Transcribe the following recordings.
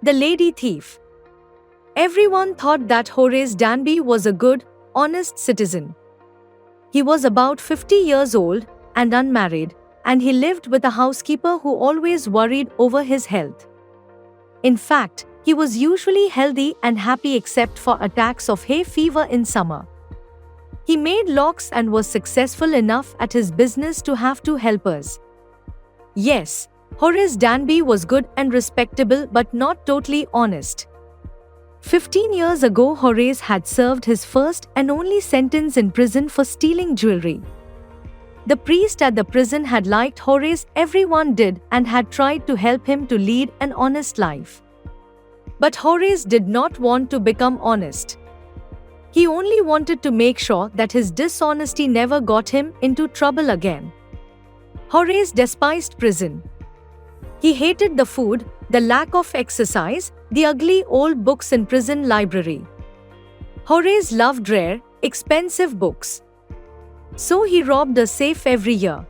The Lady Thief. Everyone thought that Horace Danby was a good, honest citizen. He was about 50 years old and unmarried, and he lived with a housekeeper who always worried over his health. In fact, he was usually healthy and happy except for attacks of hay fever in summer. He made locks and was successful enough at his business to have two helpers. Yes, Horace Danby was good and respectable but not totally honest. 15 years ago, Horace had served his first and only sentence in prison for stealing jewelry. The priest at the prison had liked Horace, everyone did, and had tried to help him to lead an honest life. But Horace did not want to become honest. He only wanted to make sure that his dishonesty never got him into trouble again. Horace despised prison. He hated the food, the lack of exercise, the ugly old books in prison library. Horace loved rare, expensive books. So he robbed a safe every year.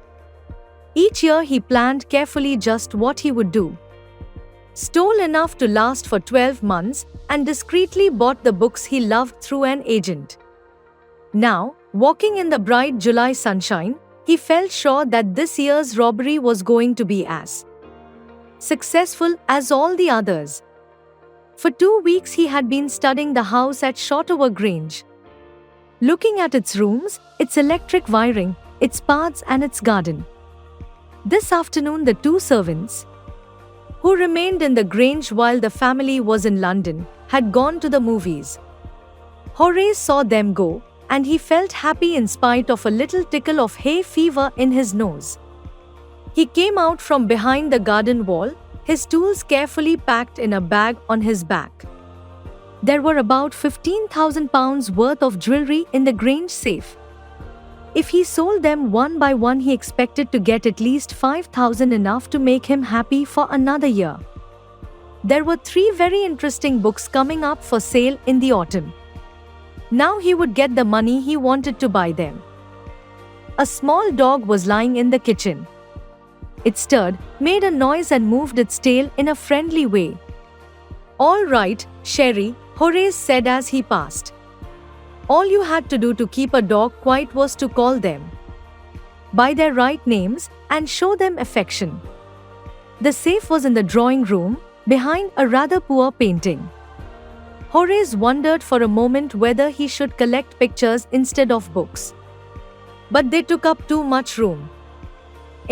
Each year he planned carefully just what he would do. Stole enough to last for 12 months and discreetly bought the books he loved through an agent. Now, walking in the bright July sunshine, he felt sure that this year's robbery was going to be as successful as all the others. For 2 weeks he had been studying the house at Shotover Grange. Looking at its rooms, its electric wiring, its paths and its garden. This afternoon the two servants, who remained in the Grange while the family was in London, had gone to the movies. Horace saw them go, and he felt happy in spite of a little tickle of hay fever in his nose. He came out from behind the garden wall, his tools carefully packed in a bag on his back. There were about £15,000 worth of jewelry in the Grange safe. If he sold them one by one, he expected to get at least 5,000, enough to make him happy for another year. There were 3 very interesting books coming up for sale in the autumn. Now he would get the money he wanted to buy them. A small dog was lying in the kitchen. It stirred, made a noise and moved its tail in a friendly way. "All right, Sherry," Horace said as he passed. All you had to do to keep a dog quiet was to call them by their right names and show them affection. The safe was in the drawing room, behind a rather poor painting. Horace wondered for a moment whether he should collect pictures instead of books. But they took up too much room.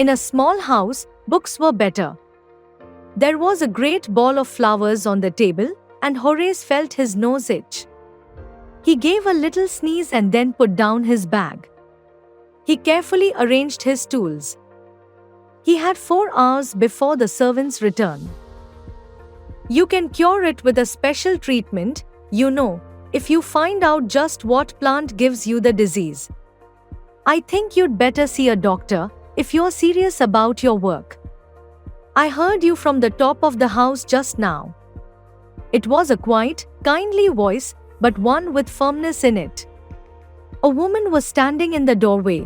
In a small house, books were better. There was a great ball of flowers on the table, and Horace felt his nose itch. He gave a little sneeze and then put down his bag. He carefully arranged his tools. He had 4 hours before the servants' return. "You can cure it with a special treatment, you know, if you find out just what plant gives you the disease. I think you'd better see a doctor if you're serious about your work. I heard you from the top of the house just now." It was a quiet, kindly voice, but one with firmness in it. A woman was standing in the doorway,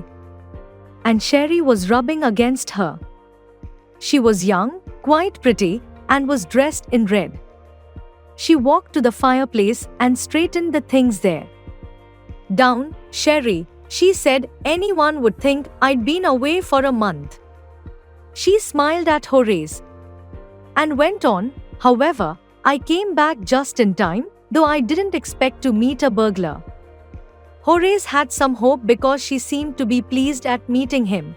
and Sherry was rubbing against her. She was young, quite pretty, and was dressed in red. She walked to the fireplace and straightened the things there. "Down, Sherry," she said. "Anyone would think I'd been away for a month." She smiled at Horace and went on, "However, I came back just in time, though I didn't expect to meet a burglar." Horace had some hope because she seemed to be pleased at meeting him.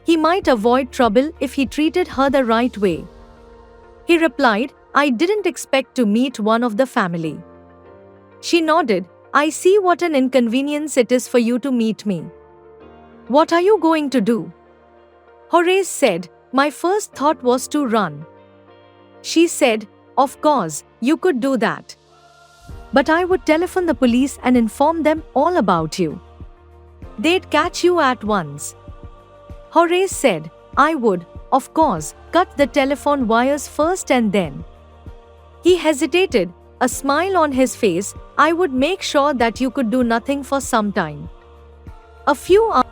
He might avoid trouble if he treated her the right way. He replied, "I didn't expect to meet one of the family." She nodded. "I see what an inconvenience it is for you to meet me. What are you going to do?" Horace said, "My first thought was to run." She said, "Of course, you could do that. But I would telephone the police and inform them all about you. They'd catch you at once." Horace said, "I would, of course, cut the telephone wires first and then." He hesitated, a smile on his face. "I would make sure that you could do nothing for some time." A few hours